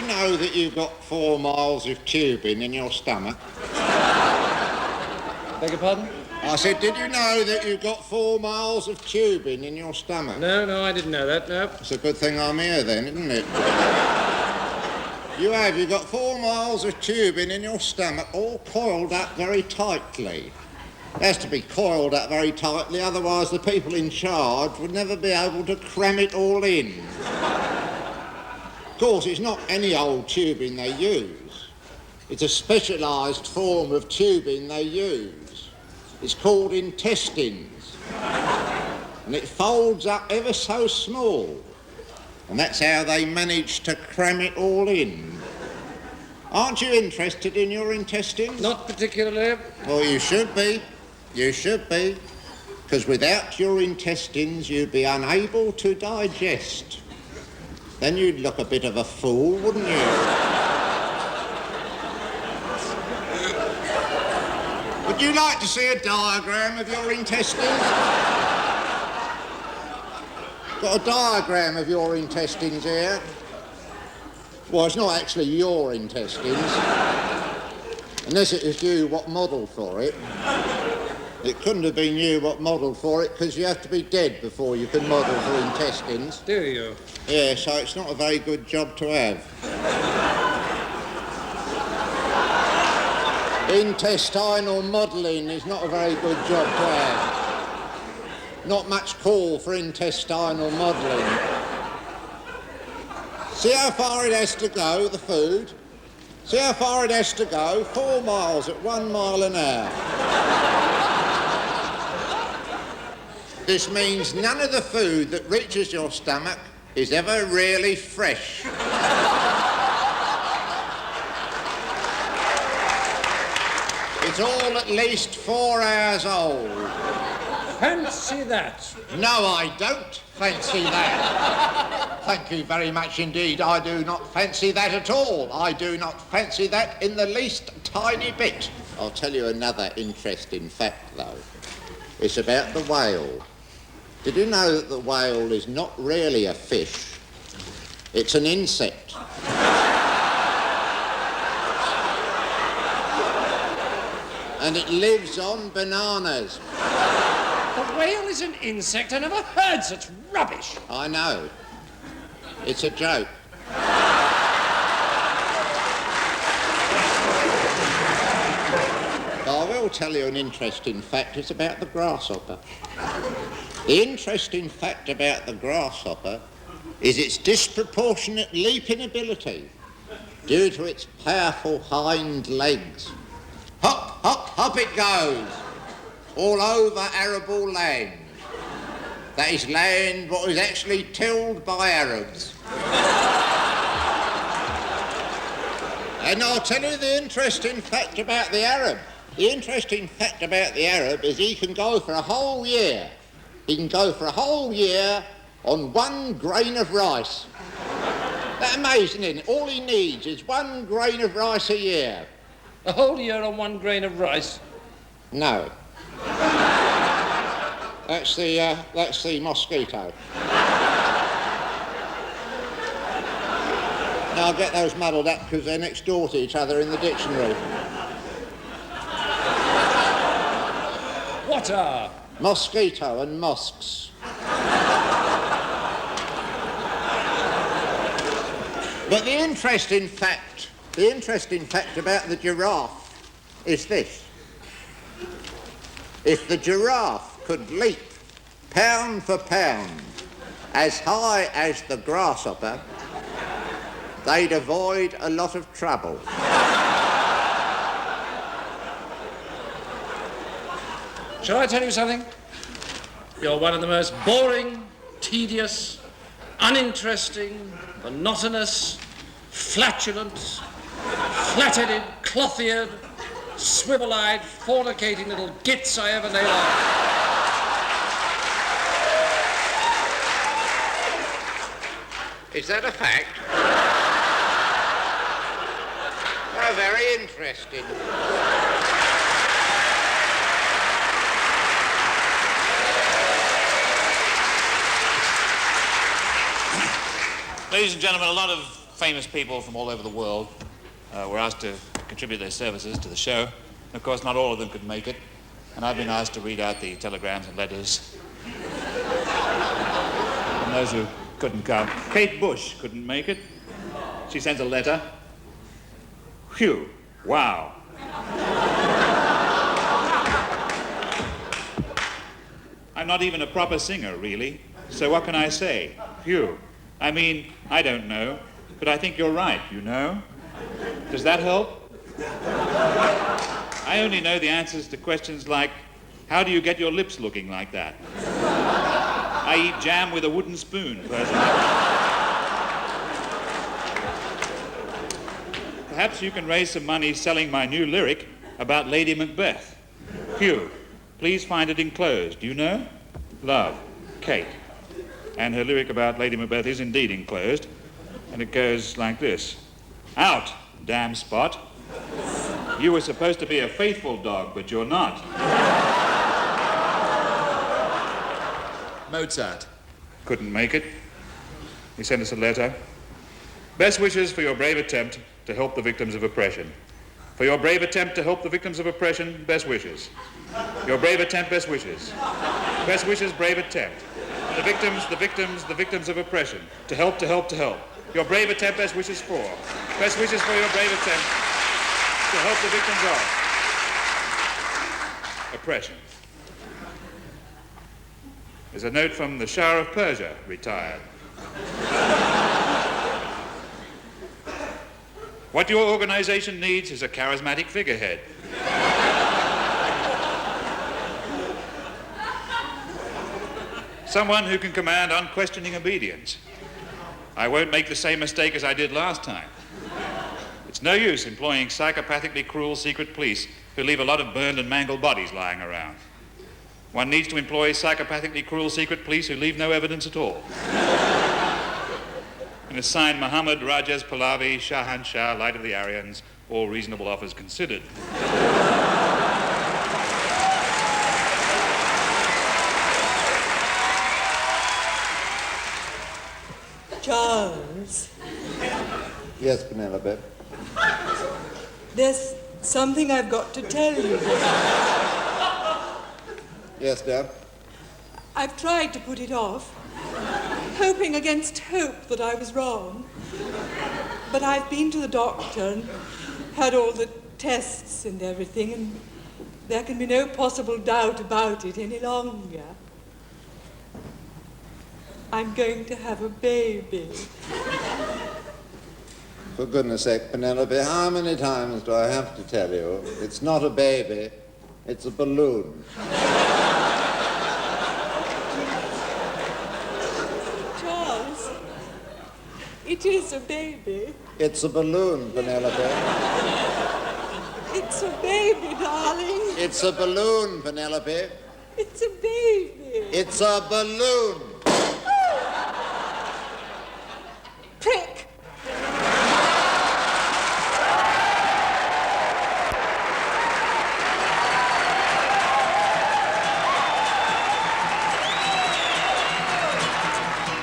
know that you've got 4 miles of tubing in your stomach? Beg your pardon? I said, did you know that you've got 4 miles of tubing in your stomach? No, I didn't know that, no. It's a good thing I'm here then, isn't it? You've got 4 miles of tubing in your stomach, all coiled up very tightly. It has to be coiled up very tightly, otherwise the people in charge would never be able to cram it all in. Of course, it's not any old tubing they use. It's a specialised form of tubing they use. It's called intestines. And it folds up ever so small. And that's how they manage to cram it all in. Aren't you interested in your intestines? Not particularly. Well, you should be. You should be. Because without your intestines, you'd be unable to digest. Then you'd look a bit of a fool, wouldn't you? Would you like to see a diagram of your intestines? Got a diagram of your intestines here. Well, it's not actually your intestines. Unless it was you what modelled for it. It couldn't have been you what modelled for it, because you have to be dead before you can model for intestines. Do you? Yeah, so it's not a very good job to have. Intestinal modelling is not a very good job to have. Not much call for intestinal modelling. See how far it has to go, the food? See how far it has to go? 4 miles at 1 mile an hour. This means none of the food that reaches your stomach is ever really fresh. It's all at least 4 hours old. Fancy that. No, I don't fancy that. Thank you very much indeed. I do not fancy that at all. I do not fancy that in the least tiny bit. I'll tell you another interesting fact, though. It's about the whale. Did you know that the whale is not really a fish? It's an insect. And it lives on bananas. A whale is an insect? I never heard such rubbish. I know. It's a joke. I will tell you an interesting fact. It's about the grasshopper. The interesting fact about the grasshopper is its disproportionate leaping ability due to its powerful hind legs. Hop, hop, hop it goes, all over arable land. That is land what is actually tilled by Arabs. And I'll tell you the interesting fact about the Arab. The interesting fact about the Arab is he can go for a whole year. He can go for a whole year on 1 grain of rice. That's amazing, isn't it? All he needs is 1 grain of rice a year. A whole year on 1 grain of rice? No. That's the mosquito. Now, I'll get those muddled up because they're next door to each other in the dictionary. What are? Mosquito and mosques. But the interesting fact about the giraffe is this. If the giraffe could leap pound for pound as high as the grasshopper, they'd avoid a lot of trouble. Shall I tell you something? You're one of the most boring, tedious, uninteresting, monotonous, flatulent, flat-headed, cloth-eared, swivel-eyed, fornicating little gits I ever nailed on. Is that a fact? Oh, very interesting. Ladies and gentlemen, a lot of famous people from all over the world were asked to contribute their services to the show. And of course, not all of them could make it. And I've been asked to read out the telegrams and letters from those who couldn't come. Kate Bush couldn't make it. She sends a letter. Phew, wow. I'm not even a proper singer, really. So what can I say? Phew. I mean, I don't know, but I think you're right, you know? Does that help? I only know the answers to questions like, how do you get your lips looking like that? I eat jam with a wooden spoon, personally. Perhaps you can raise some money selling my new lyric about Lady Macbeth. Phew. Please find it enclosed. Do you know? Love, Kate. And her lyric about Lady Macbeth is indeed enclosed. And it goes like this. Out, damn Spot. You were supposed to be a faithful dog, but you're not. Mozart. Couldn't make it. He sent us a letter. Best wishes for your brave attempt to help the victims of oppression. For your brave attempt to help the victims of oppression, best wishes. Your brave attempt, best wishes. Best wishes, brave attempt. The victims of oppression. To help. Your brave attempt, best wishes for. Best wishes for your brave attempt to help the victims of oppression. There's a note from the Shah of Persia, retired. What your organization needs is a charismatic figurehead. Someone who can command unquestioning obedience. I won't make the same mistake as I did last time. It's no use employing psychopathically cruel secret police who leave a lot of burned and mangled bodies lying around. One needs to employ psychopathically cruel secret police who leave no evidence at all. And it's signed Muhammad Rajes Pahlavi, Shahanshah, Light of the Aryans, all reasonable offers considered. Charles. Yes, Penelope. There's something I've got to tell you. Yes, dear. I've tried to put it off, hoping against hope that I was wrong. But I've been to the doctor and had all the tests and everything, and there can be no possible doubt about it any longer. I'm going to have a baby. For goodness sake, Penelope, how many times do I have to tell you? It's not a baby, it's a balloon. Charles, it is a baby. It's a balloon, Penelope. It's a baby, darling. It's a balloon, Penelope. It's a baby. It's a balloon. Prick.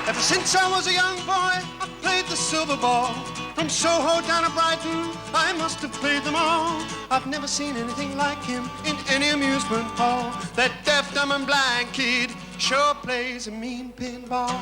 Ever since I was a young boy, I played the silver ball. From Soho down to Brighton, I must have played them all. I've never seen anything like him in any amusement hall. That deaf, dumb, and blind kid sure plays a mean pinball.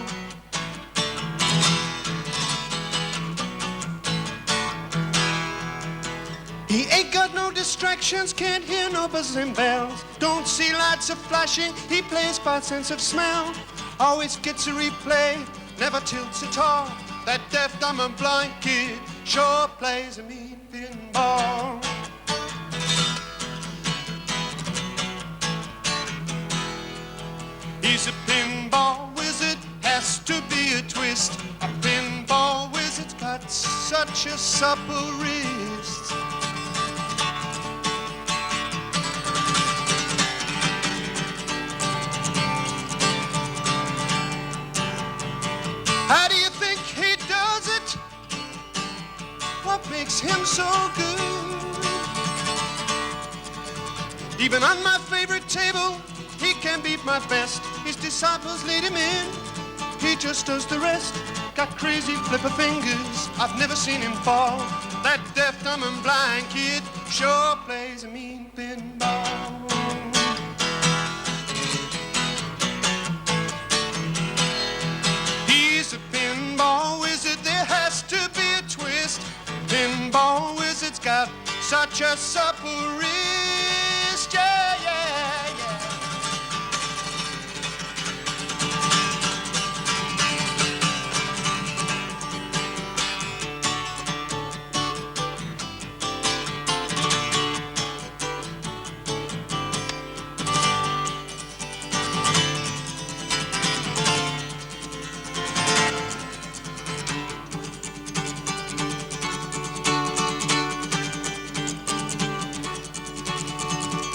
He ain't got no distractions, can't hear no buzzing bells. Don't see lights a flashing, he plays by sense of smell. Always gets a replay, never tilts at all. That deaf, dumb, and blind kid sure plays a mean pinball. He's a pinball wizard, has to be a twist. A pinball wizard's got such a supple wrist. How do you think he does it? What makes him so good? Even on my favorite table, he can beat my best. His disciples lead him in, he just does the rest. got crazy flipper fingers, I've never seen him fall. That deaf, dumb, and blind kid sure plays a mean pinball. He's a pinball wizard, there has to be a twist. Pinball wizard's got such a supple wrist, yeah, yeah, yeah.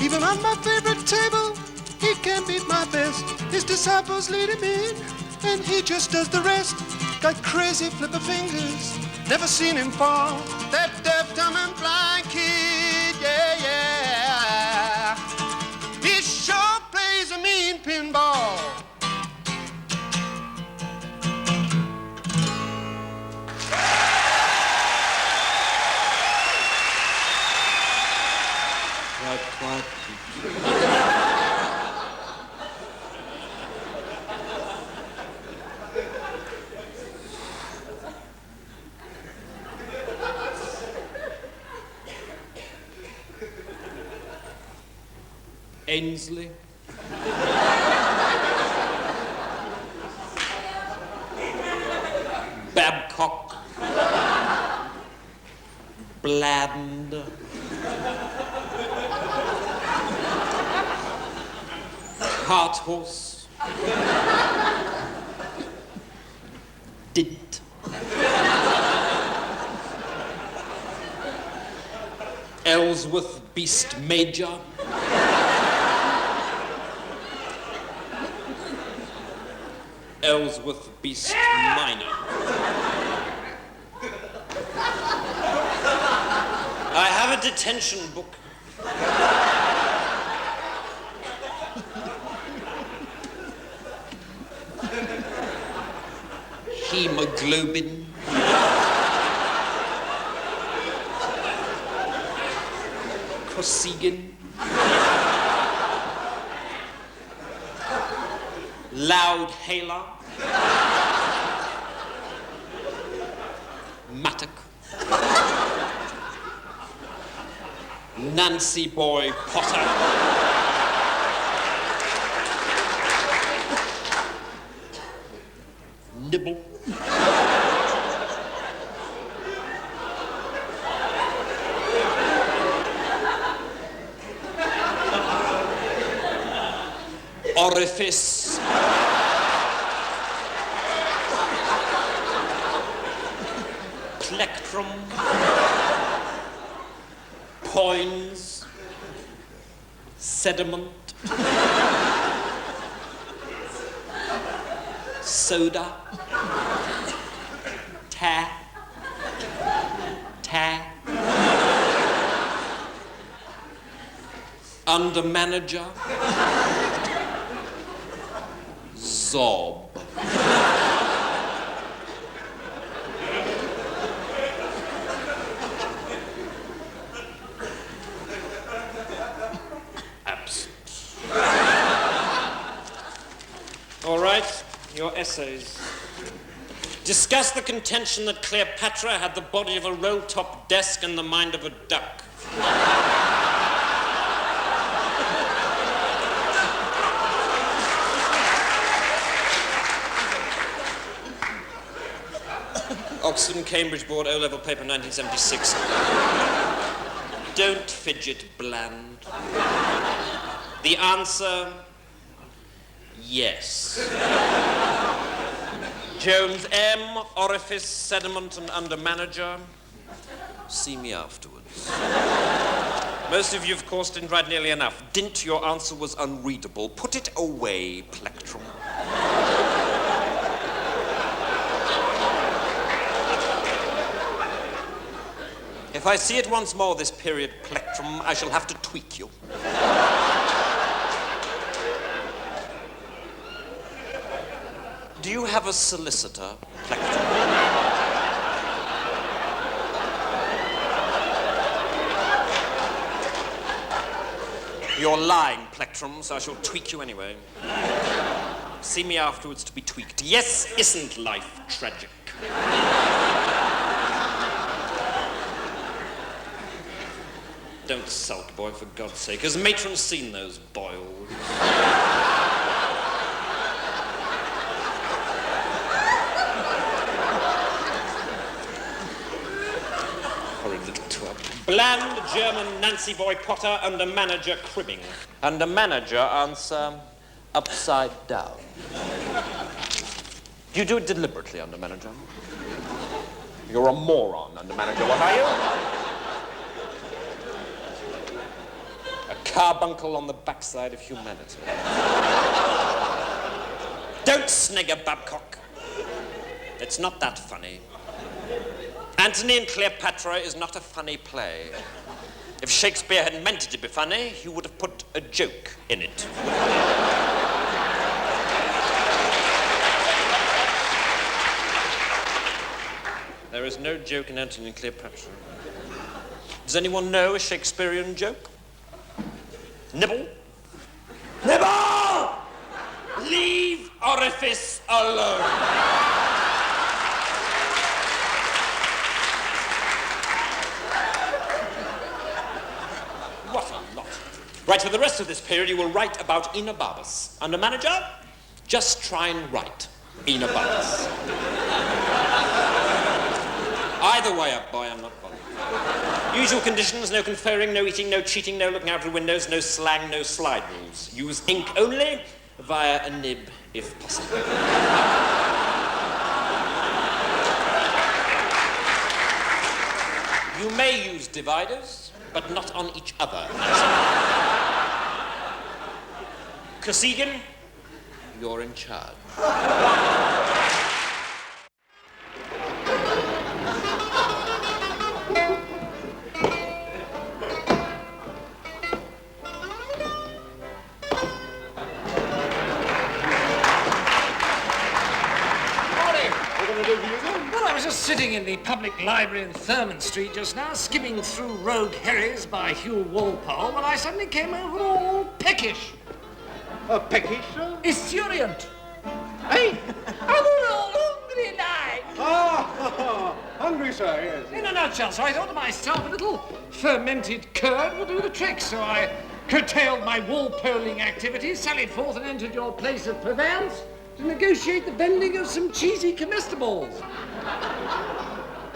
Even on my favorite table, he can't beat my best. His disciples lead him in, and he just does the rest. Got crazy flipper fingers, never seen him fall. That deaf, dumb, and blind kid, yeah, yeah. He sure plays a mean pinball. Quiet. Ainsley. Babcock. Bland. Cart horse. Dint. Ellsworth Beast Major. Ellsworth Beast Minor. I have a detention book. Hemoglobin. Kosygin. Loud Hailer. Mattock. Nancy Boy Potter. Nibble. Orifice. Plectrum. Poins. Sediment. Soda. Ta. Under manager. Zob. Absent. All right, your essays. Discuss the contention that Cleopatra had the body of a roll-top desk and the mind of a duck. Oxford and Cambridge Board, O-level paper, 1976. Don't fidget, Bland. The answer, yes. Jones M, orifice, sediment, and under manager. See me afterwards. Most of you, of course, didn't write nearly enough. Dint, your answer was unreadable. Put it away, plectrum. If I see it once more, this period plectrum, I shall have to tweak you. Do you have a solicitor, Plectrum? You're lying, Plectrum, so I shall tweak you anyway. See me afterwards to be tweaked. Yes, isn't life tragic? Don't sulk, boy, for God's sake. Has Matron seen those boils? Horrid little twat. Bland German Nancy Boy Potter under manager cribbing. Under manager answer upside down. Do you do it deliberately under manager? You're a moron under manager, what are you? A carbuncle on the backside of humanity. Don't snigger, Babcock. It's not that funny. Antony and Cleopatra is not a funny play. If Shakespeare had meant it to be funny, he would have put a joke in it. There is no joke in Antony and Cleopatra. Does anyone know a Shakespearean joke? Nibble? Nibble! Leave orifice alone. What a lot. Right, for the rest of this period, you will write about Enobarbus. Under manager, just try and write Enobarbus. Either way up, boy, I'm not bothered. Usual conditions, no conferring, no eating, no cheating, no looking out of windows, no slang, no slide rules. Use ink only, via a nib, if possible. You may use dividers, but not on each other. Kosygin, you're in charge. Sitting in the public library in Thurman Street just now, skimming through Rogue Herries by Hugh Walpole, when I suddenly came over all peckish. Peckish, sir? Esurient. Hey? I'm all hungry like. Ah, hungry, sir, yes. In a nutshell, so I thought to myself, a little fermented curd would do the trick, so I curtailed my Walpoling activities, sallied forth and entered your place of purveyance to negotiate the vending of some cheesy comestibles.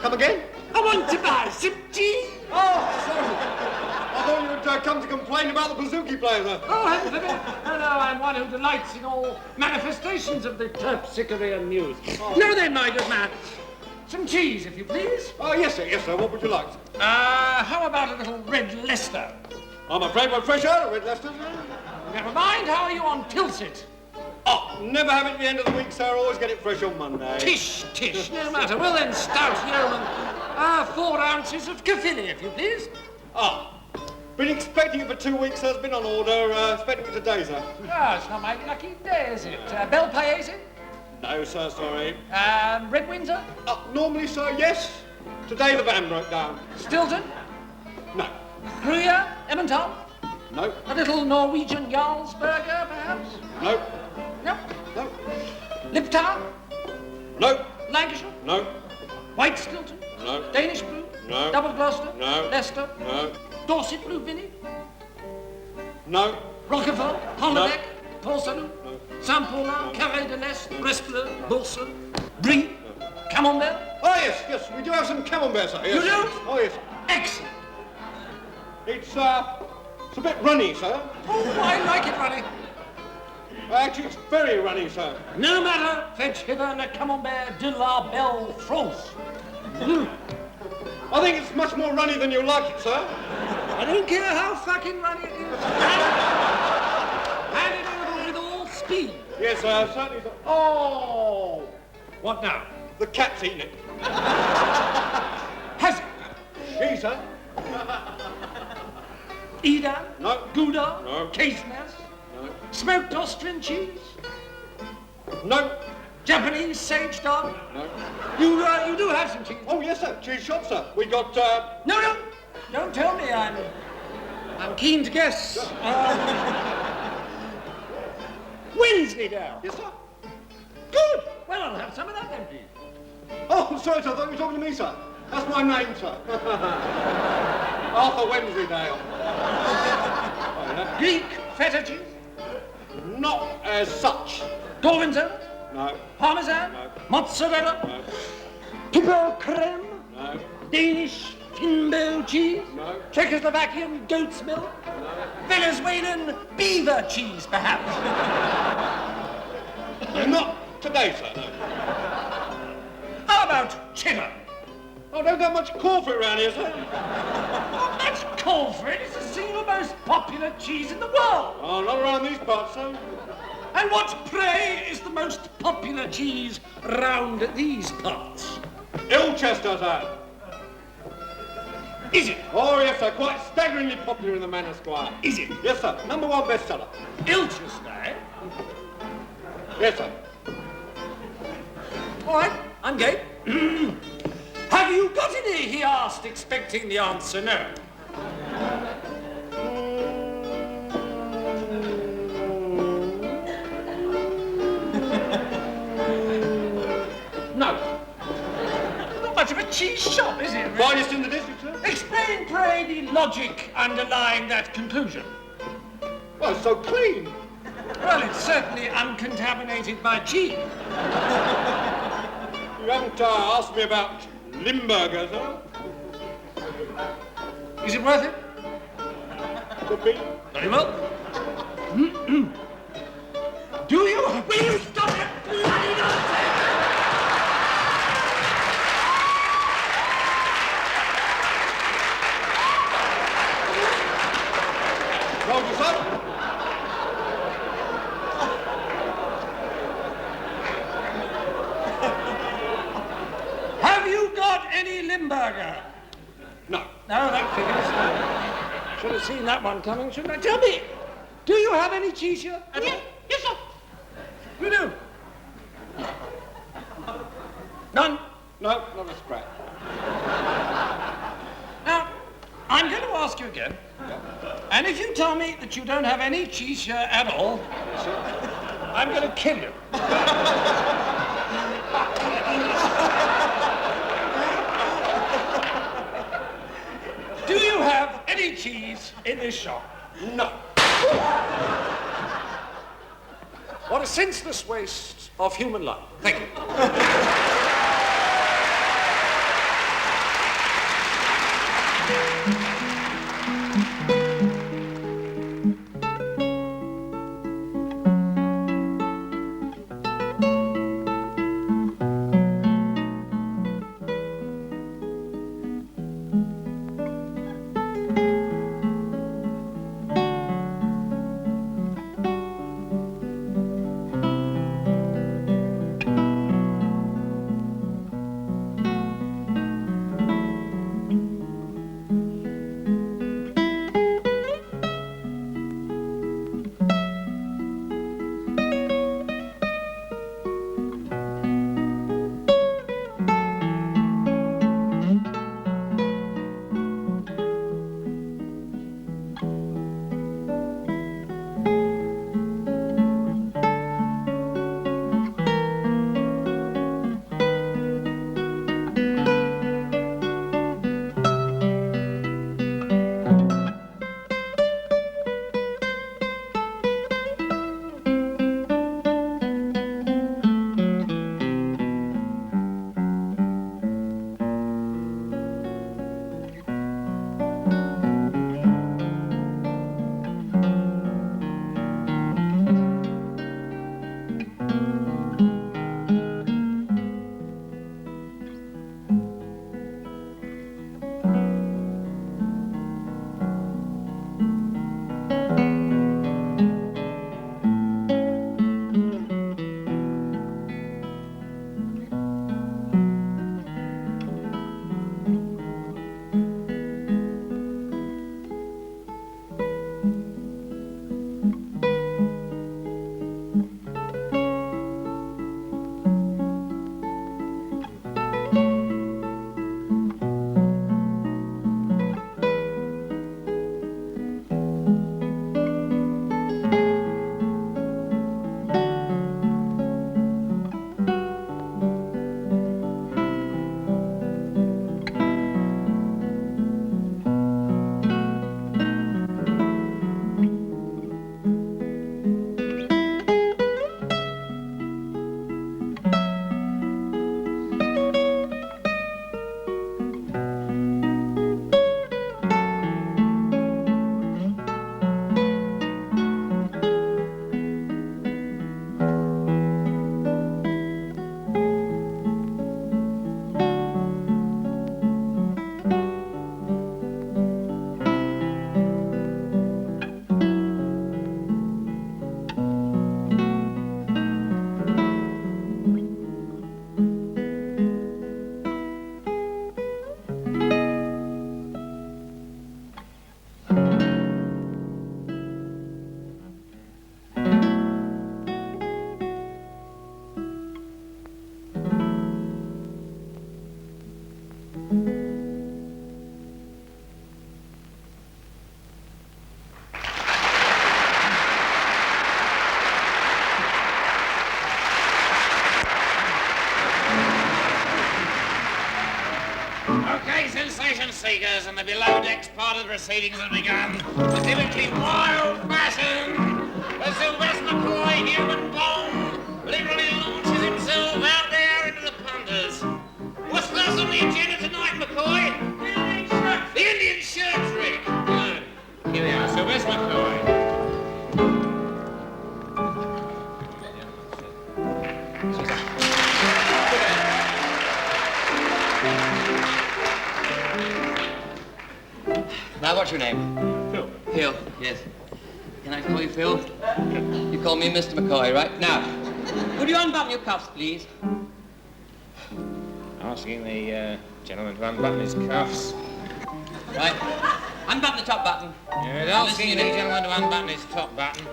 Come again? I want to buy some cheese. Oh, sorry. I thought you would come to complain about the bouzouki player, sir. Oh, heaven forbid. No, I'm one who delights in all manifestations of the Terpsichorean muse. Oh. No, then, my good man. Some cheese, if you please. Oh, yes, sir. What would you like? How about a little red Leicester? I'm afraid we're fresh out of Red Leicester, sir. Never mind. How are you on Tilsit? Oh, never have it at the end of the week, sir. Always get it fresh on Monday. Tish. No matter. Well, then, stout yeoman. 4 ounces of Caffili, if you please. Oh, been expecting it for 2 weeks, sir. It's been on order. Expecting it today, sir. Oh, it's not my lucky day, is it? Bel Paese? No, sir, sorry. Red Windsor? Normally, sir, yes. Today the van broke down. Stilton? No. Gruyere? Emmental? No. A little Norwegian Jarlsberger, perhaps? No. No. No. Lipton? No. Lancashire? No. White Stilton? No. Danish Blue? No. Double Gloucester? No. Leicester? No. Dorset Blue Vinny? No. Roquefort? Hollebeck? No. Port Salut? No. Saint-Paulin? Carré de l'Est? Breslau? Bourse? Brie? Camembert? Oh, yes, we do have some camembert, sir. Yes. You do? Oh, yes. Excellent. It's a bit runny, sir. Oh, I like it, Ronnie. Actually, it's very runny, sir. No matter, fetch hither le camembert de la belle France. I think it's much more runny than you like it, sir. I don't care how fucking runny it is. Hand it over with all speed. Yes, sir, certainly, sir. Oh! What now? The cat's eaten it. Has it? She, sir. Edam? No. Gouda? No. Casemas? No. Smoked Austrian cheese? No. Japanese sage dog? No. You do have some cheese? Oh, yes, sir. Cheese shop, sir. We got, No. Don't tell me. I'm keen to guess. Wensleydale. Yes, sir. Good. Well, I'll have some of that then, please. Oh, sorry, sir. I thought you were talking to me, sir. That's my name, sir. Arthur Wensleydale. Greek feta cheese? Not as such. Gorgonzola? No. Parmesan? No. Mozzarella? No. Pickle creme? No. Danish Finbo cheese? No. Czechoslovakian goat's milk? Venezuelan beaver cheese, perhaps? Not today, sir, no. How about cheddar? Oh, don't got much call for it around here, sir. Not much call for it. It's the single most popular cheese in the world. Oh, not around these parts, sir. And what, pray, is the most popular cheese round these parts? Ilchester, sir. Is it? Oh, yes, sir. Quite staggeringly popular in the Manor Square. Is it? Yes, sir. #1 bestseller. Ilchester, eh? Yes, sir. All right, I'm game. Have you got any? He asked, expecting the answer no. No. Not much of a cheese shop, is it? Really? Finest in the district, sir. Explain, pray, the logic underlying that conclusion. Well, it's so clean. Well, it's certainly uncontaminated by cheese. You haven't asked me about Limburger, sir. Is it worth it? Could be. Very well. Do you? Will you stop that bloody nonsense? Told you so. Have you got any Limburger? No. No, that figures. Should have seen that one coming, shouldn't I? Tell me, do you have any cheese here? Yes, sir. You do? None? No, not a scrap. Now, I'm going to ask you again. And if you tell me that you don't have any cheese here at all, I'm going to kill you. Do you have any cheese in this shop? No. What a senseless waste of human life. Thank you. speakers, and the below decks part of the proceedings has begun. The typically wild fashion as Sylvester McCoy, human bomb, literally launches himself out there into the punters. What's first on the agenda tonight, McCoy? The Indian shirt trick. Good. Here we are, Sylvester McCoy. Now, what's your name? Phil. Phil, yes. Can I call you Phil? You call me Mr. McCoy, right? Now, would you unbutton your cuffs, please? Asking the gentleman to unbutton his cuffs. Right. Unbutton the top button. Yeah, asking the gentleman to unbutton his top button.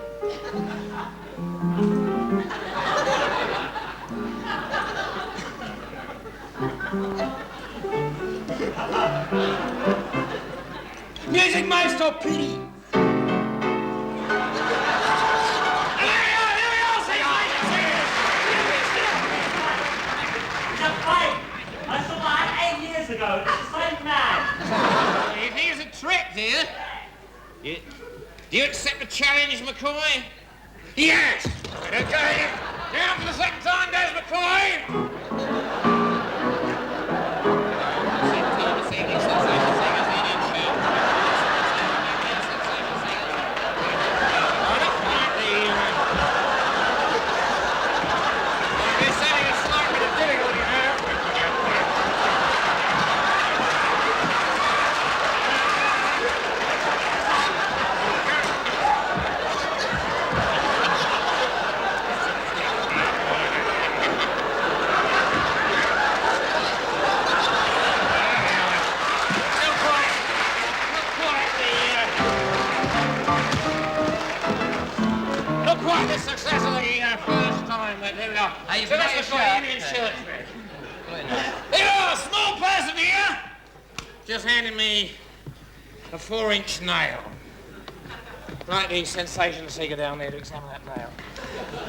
Music maestro, please. Ago. It's the same man. If here's a trick here, do you accept the challenge, McCoy? Yes! Okay, down for the second time goes McCoy! The success of the first time, but here we are. Hey, So that's the Indian shirt trick. Here you are, a small person here. Just handed me a 4-inch nail. Right, the sensation seeker down there to examine that nail.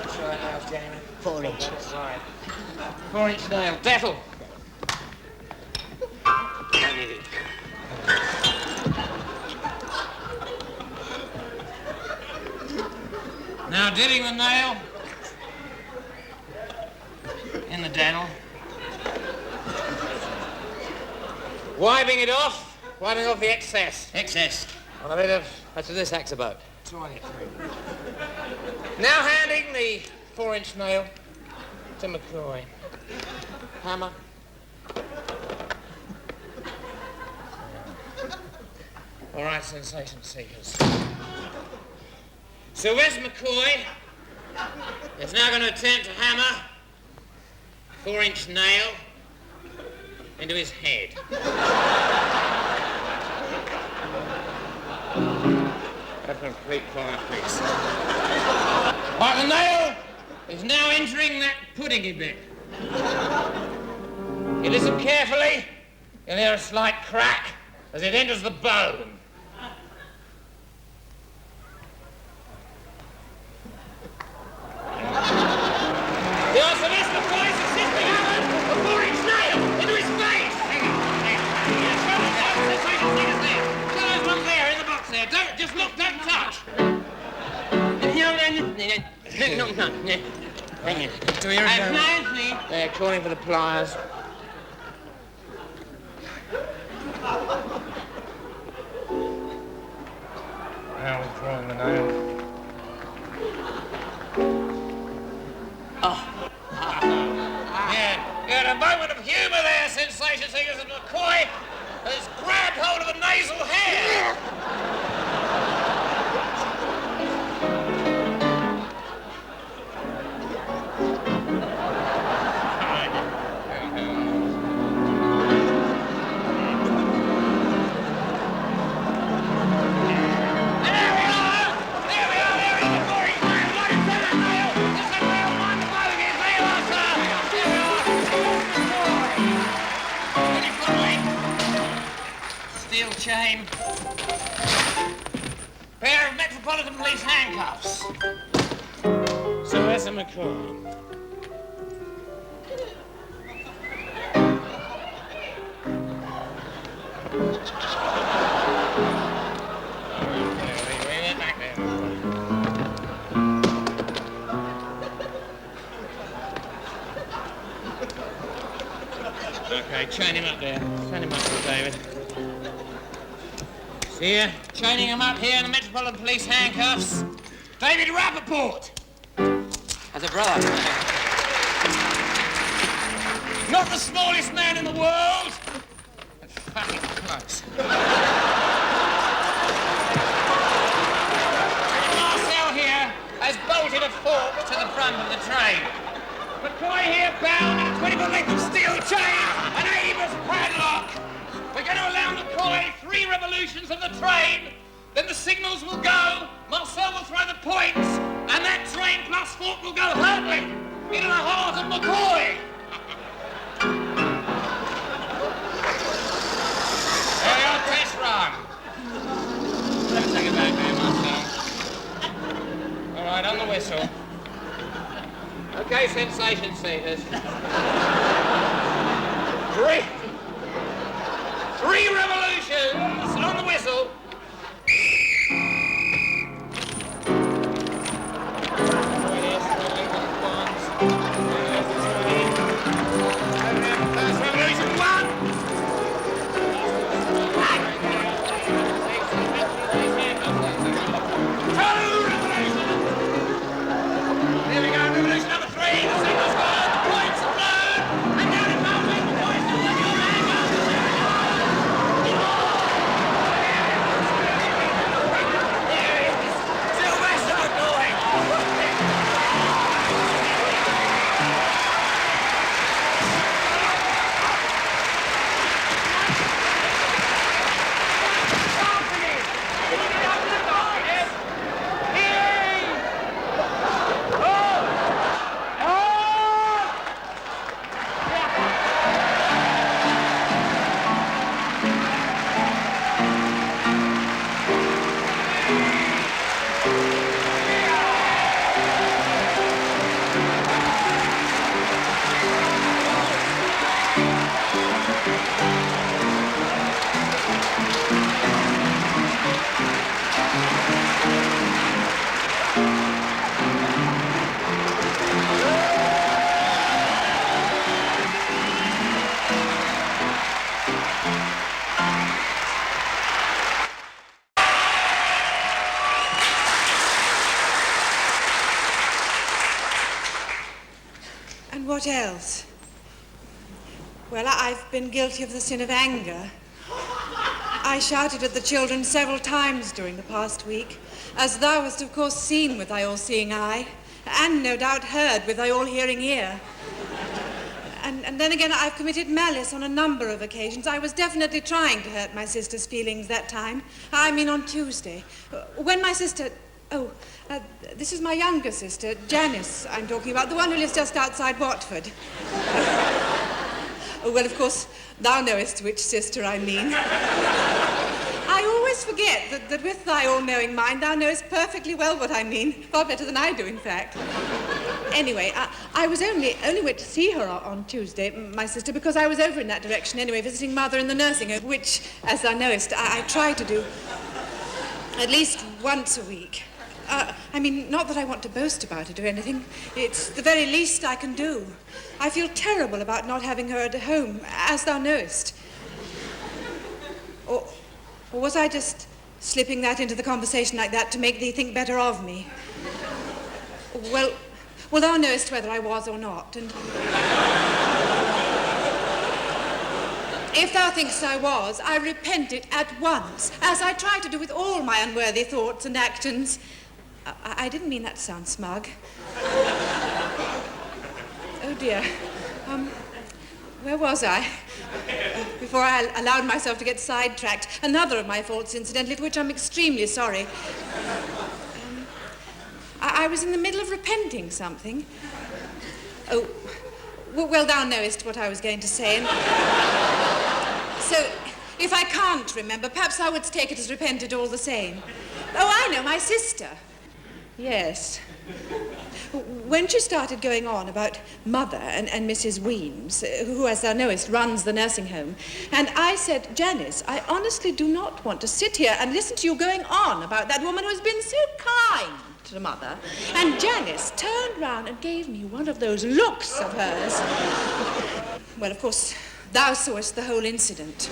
That's right, nails, gentlemen. 4 inch. That's right. 4-inch nail. Dettle. Don't need it. Now dipping the nail in the dental, wiping off the excess. Excess. On a bit of That's what this act's about. toilet. Now handing the 4-inch nail to McCoy. Hammer. All right, sensation seekers. Sylvester McCoy is now going to attempt to hammer a 4-inch nail into his head. Have complete quiet, please. Right, the nail is now entering that puddingy bit. You listen carefully, you'll hear a slight crack as it enters the bone. The Sylvester McCoy is assisting Alan a 4-inch nail into his face. Yes, show those ones there in the box there. Don't just look, don't touch. Do you remember? They're calling for the pliers. Now we're drawing the nail. Yeah, a moment of humour there, sensation seekers, and McCoy has grabbed hold of a nasal hair. Steel chain. Pair of Metropolitan Police handcuffs. Sylvester McCoy. Okay, chain him up there. Chain him up there, David. See ya? Chaining him up here in the Metropolitan Police handcuffs. David Rappaport! As a brother. Not the smallest man in the world, but fucking close. Marcel here has bolted a fork to the front of the train. McCoy here bound in a 20-foot length of steel chain, an Avis padlock. We're going to allow McCoy 3 revolutions of the train, then the signals will go, Marcel will throw the points, and that train plus fork will go hurtling into the heart of McCoy. There your test run. Let me take it back there, Marcel. All right, on the whistle. Okay, sensation seekers. 3 revolutions on the whistle. First revolution 1. There we go, revolution number 3. The signal's gone, the points are blown, and down it comes with the points to let your man go. There he is, Sylvester McCoy. And what else? Well, I've been guilty of the sin of anger. I shouted at the children several times during the past week, as thou hast of course seen with thy all-seeing eye, and no doubt heard with thy all-hearing ear. And then again, I've committed malice on a number of occasions. I was definitely trying to hurt my sister's feelings that time. I mean on Tuesday. When my sister... this is my younger sister, Janice, I'm talking about, the one who lives just outside Watford. Well, of course, thou knowest which sister I mean. I always forget that with thy all-knowing mind, thou knowest perfectly well what I mean, far better than I do, in fact. Anyway, I was only went to see her on Tuesday, my sister, because I was over in that direction anyway, visiting Mother in the nursing home, which, as thou knowest, I try to do at least once a week. I mean, not that I want to boast about it or anything. It's the very least I can do. I feel terrible about not having her at home, as thou knowest. Or was I just slipping that into the conversation like that to make thee think better of me? Well, thou knowest whether I was or not, and... If thou thinkst I was, I repent it at once, as I try to do with all my unworthy thoughts and actions. I didn't mean that to sound smug. Oh, dear. Where was I? Before I allowed myself to get sidetracked. Another of my faults, incidentally, for which I'm extremely sorry. I was in the middle of repenting something. Oh, well, thou knowest what I was going to say. And so, if I can't remember, perhaps I would take it as repented all the same. Oh, I know, my sister. Yes. when she started going on about Mother and Mrs. Weems, who, as thou knowest, runs the nursing home, and I said, Janice, I honestly do not want to sit here and listen to you going on about that woman who has been so kind to Mother. And Janice turned round and gave me one of those looks of hers. Well, of course, thou sawest the whole incident.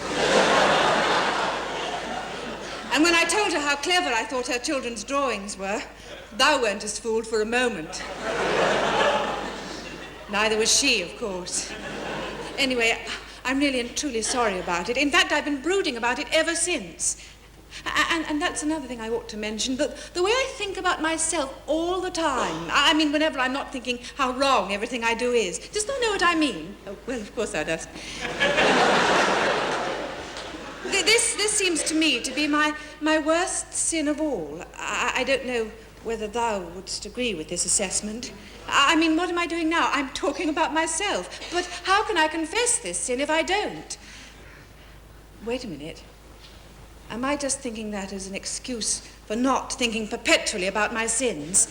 And when I told her how clever I thought her children's drawings were, thou weren't as fooled for a moment. Neither was she, of course. Anyway, I'm really and truly sorry about it. In fact, I've been brooding about it ever since. And that's another thing I ought to mention, the way I think about myself all the time. I mean, whenever I'm not thinking how wrong everything I do is. Does thou know what I mean? Oh, well, of course thou dost. This seems to me to be my worst sin of all. I don't know whether thou wouldst agree with this assessment. I mean, what am I doing now? I'm talking about myself. But how can I confess this sin if I don't? Wait a minute. Am I just thinking that as an excuse for not thinking perpetually about my sins?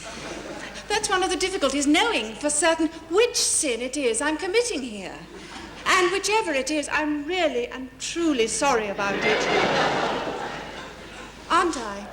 That's one of the difficulties, knowing for certain which sin it is I'm committing here. And whichever it is, I'm really and truly sorry about it. Aren't I?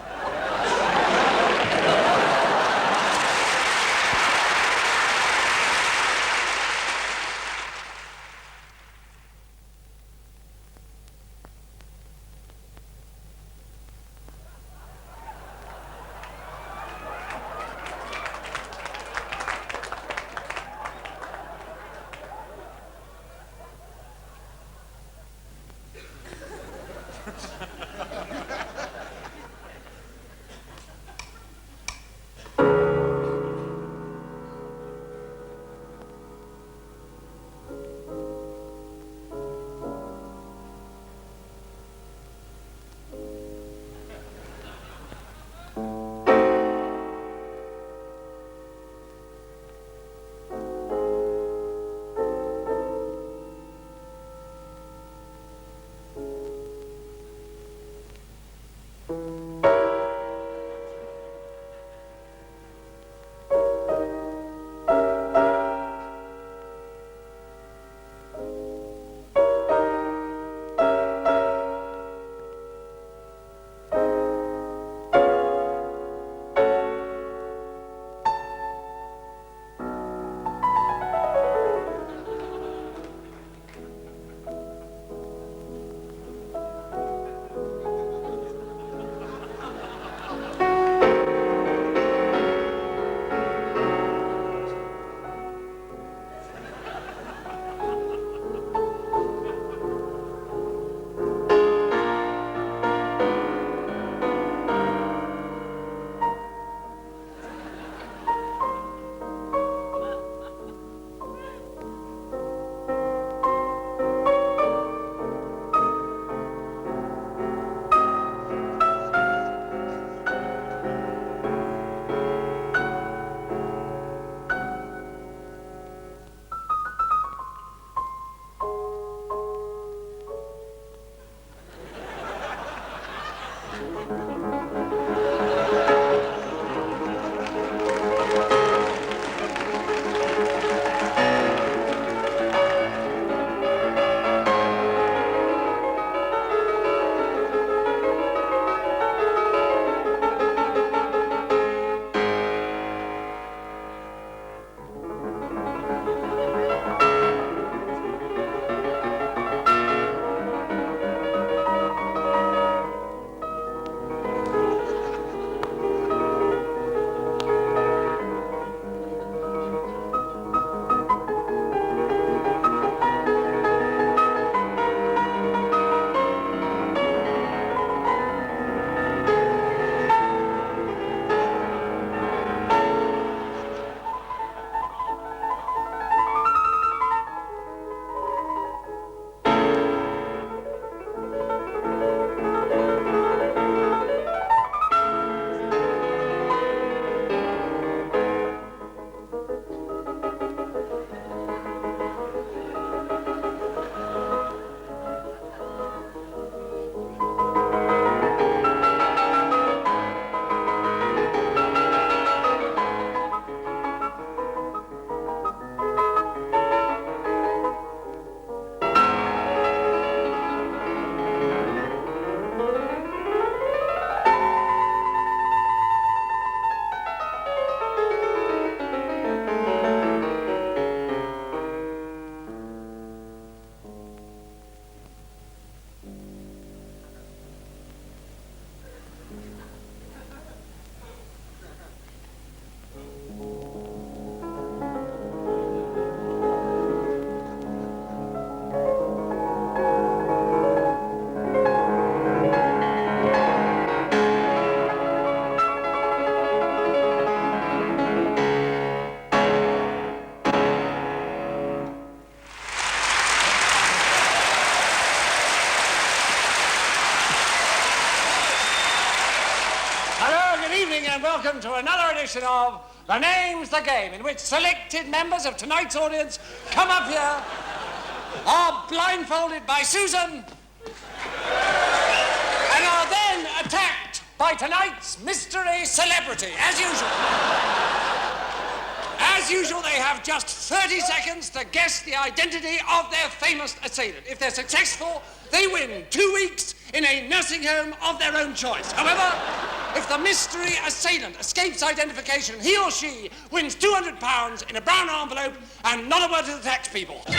to another edition of The Name's the Game, in which selected members of tonight's audience come up here, are blindfolded by Susan, and are then attacked by tonight's mystery celebrity, as usual. As usual, they have just 30 seconds to guess the identity of their famous assailant. If they're successful, they win 2 weeks in a nursing home of their own choice. However, if the mystery assailant escapes identification, he or she wins £200 in a brown envelope and not a word to the tax people. Now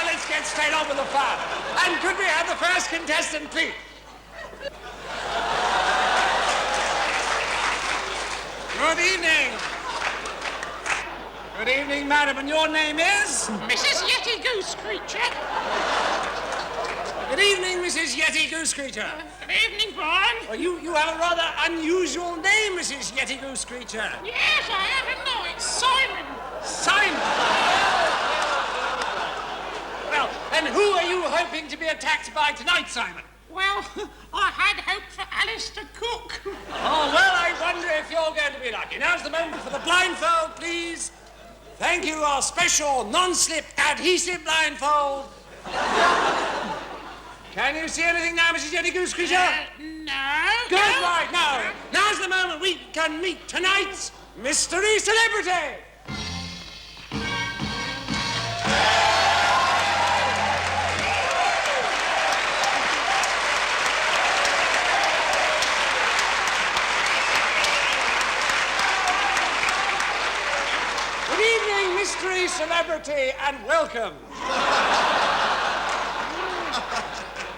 let's get straight on with the fun. And could we have the first contestant, please? Good evening. Good evening, madam, and your name is? Mrs. Yeti Goose Creature. Good evening, Mrs. Yeti Goose Creature. Good evening, Brian. Well, you have a rather unusual name, Mrs. Yeti Goose Creature. Yes, I haven't know. It's Simon. Simon. Well, and who are you hoping to be attacked by tonight, Simon? Well, I had hoped for Alice to cook. Oh, well, I wonder if you're going to be lucky. Now's the moment for the blindfold, please. Thank you, our special non-slip adhesive blindfold. Can you see anything now, Mrs. Yeti Goose Creature? No. Good, right, now. Now's the moment we can meet tonight's mystery celebrity. Good evening, mystery celebrity, and welcome.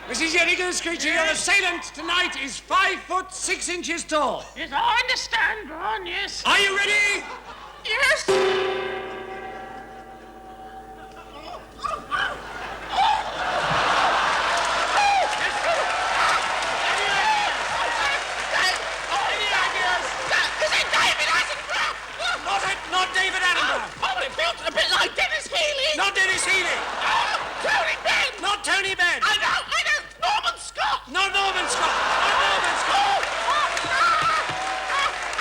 Mrs. Yeti Goose Creature, your assailant tonight is 5'6" tall. Yes, I understand, Brian, yes. Are you ready? Yes. Not David Attenborough. Oh, it feels a bit like Dennis Healy. Not Dennis Healy. Tony Benn. Not Tony Benn. I know. Norman Scott. Not Norman Scott. Not Norman Scott.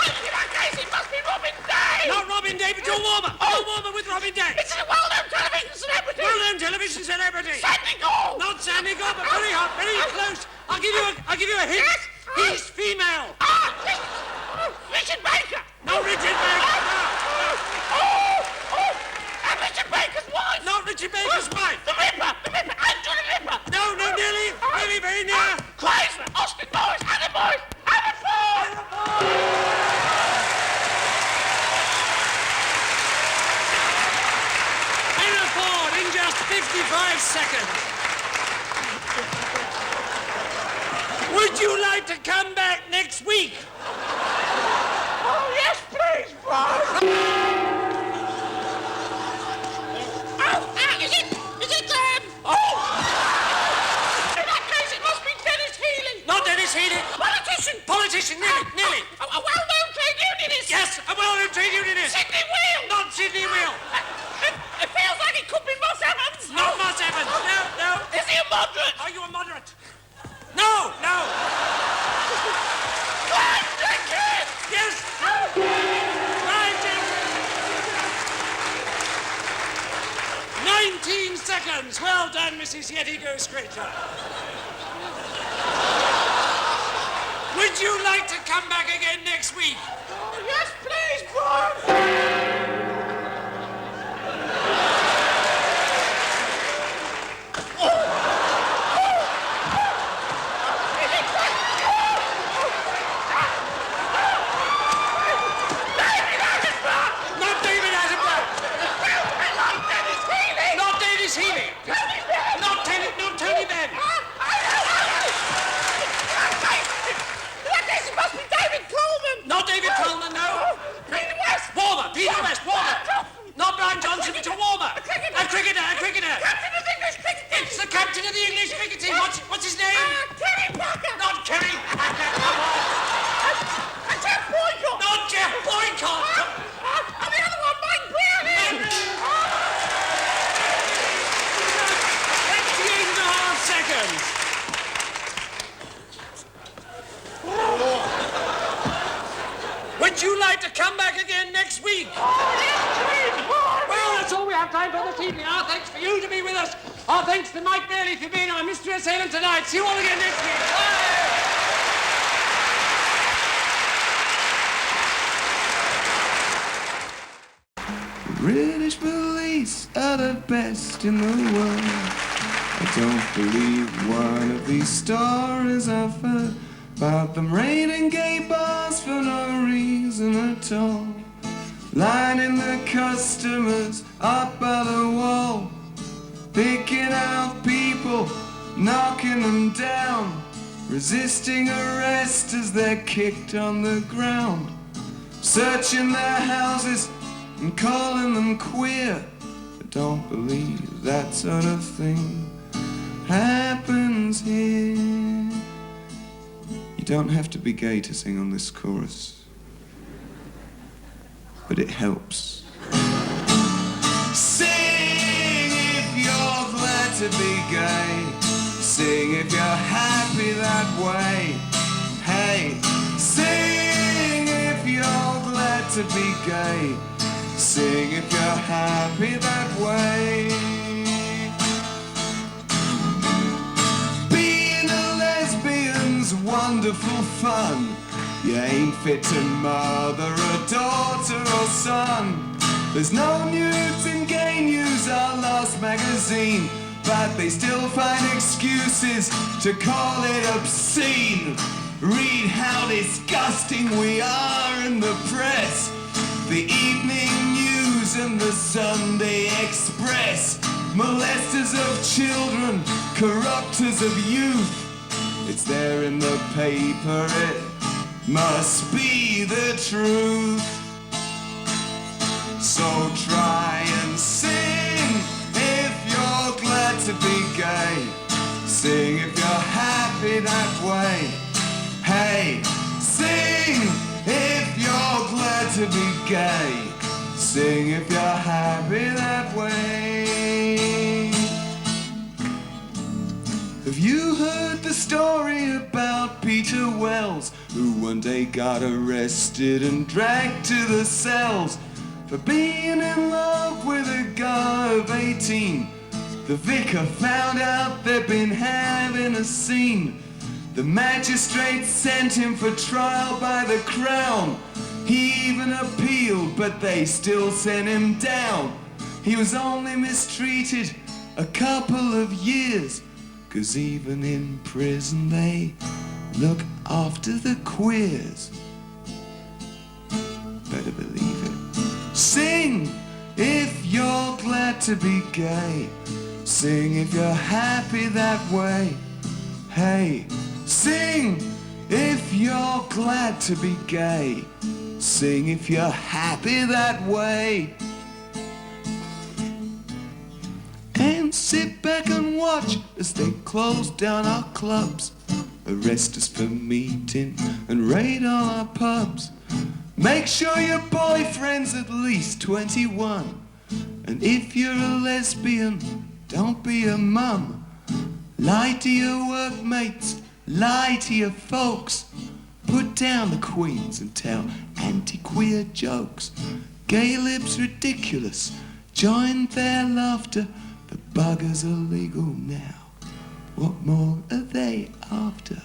In that case, it must be Robin Day. Not Robin Day, but you're warmer. You're warmer with Robin Day. It's a well-known television celebrity. Well-known television celebrity. Sandy Gall. Not Sandy Gall, but very hot, very close. I'll give you a hint. Yes. He's female. Richard Baker. No, Richard Baker. And Richard Baker's wife. Not Richard Baker's wife. The Ripper, Andrew the Ripper. No, nearly, very near. Chrysler, Austin Morris, Anna Morris, Anna Ford. Anna Ford in just 55 seconds. Would you like to come back next week? Oh, yes, please, Brian. Is it, Oh! In that case, it must be Dennis Healy. Not Dennis Healy. Politician, nearly. A well-known trade unionist. Yes, a well-known trade unionist. Sidney Wheel. Not Sidney Wheel. It feels like it could be Moss Evans. Not Moss Evans. No. Is he a moderate? Are you a moderate? No. Clive Jenkins. Yes. Clive Jenkins. 19 seconds. Well done, Mrs. Yeti Goose Creature. Would you like to come back again next week? Oh, yes, please, Brian. Not David Coleman, no. Peter West. Warmer, Peter West, warmer. Would you like to come back again next week? Oh, yes, please. Well, that's all we have time for this evening. Our thanks for you to be with us. Our thanks to Mike Bailey for being our mystery assailant tonight. See you all again next week. Bye. British police are the best in the world. I don't believe one of these stories I've heard about them raiding gay bars for no reason at all, lining the customers up by the wall, picking out people, knocking them down, resisting arrest as they're kicked on the ground, searching their houses and calling them queer. I don't believe that sort of thing happens here. You don't have to be gay to sing on this chorus, but it helps. Sing if you're glad to be gay. Sing if you're happy that way. Hey, sing if you're glad to be gay. Sing if you're happy that way. Being a lesbian's wonderful fun. You ain't fit to mother a daughter or son. There's no nudes in Gay News, our last magazine, but they still find excuses to call it obscene. Read how disgusting we are in the press. The Evening News and the Sunday Express. Molesters of children, corrupters of youth. It's there in the paper, it must be the truth. So try and sing if you're glad to be gay. Sing if you're happy that way. Hey, sing if you're glad to be gay. Sing if you're happy that way. Have you heard the story about Peter Wells, who one day got arrested and dragged to the cells for being in love with a guy of 18? The vicar found out they'd been having a scene. The magistrate sent him for trial by the Crown. He even appealed, but they still sent him down. He was only mistreated a couple of years, 'cause even in prison they look after the queers. Better believe it. Sing if you're glad to be gay. Sing if you're happy that way. Hey, sing if you're glad to be gay. Sing if you're happy that way. And sit back and watch as they close down our clubs, arrest us for meeting and raid all our pubs. Make sure your boyfriend's at least 21. And if you're a lesbian, don't be a mum. Lie to your workmates, lie to your folks. Put down the queens and tell anti-queer jokes. Gay lips ridiculous, join their laughter. The buggers are legal now. What more are they after?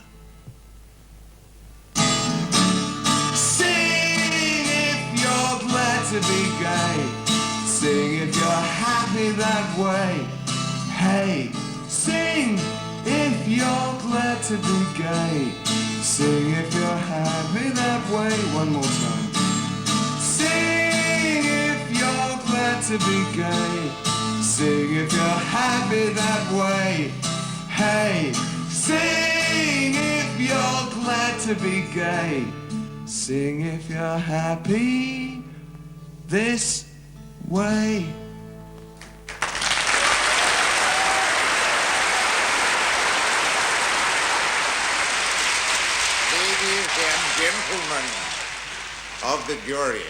Sing if you're glad to be gay. Sing if you're happy that way. Hey, sing if you're glad to be gay. Sing if you're happy that way. One more time. Sing if you're glad to be gay. Sing if you're happy that way. Hey, sing if you're glad to be gay. Sing if you're happy this way. Ladies and gentlemen of the jury,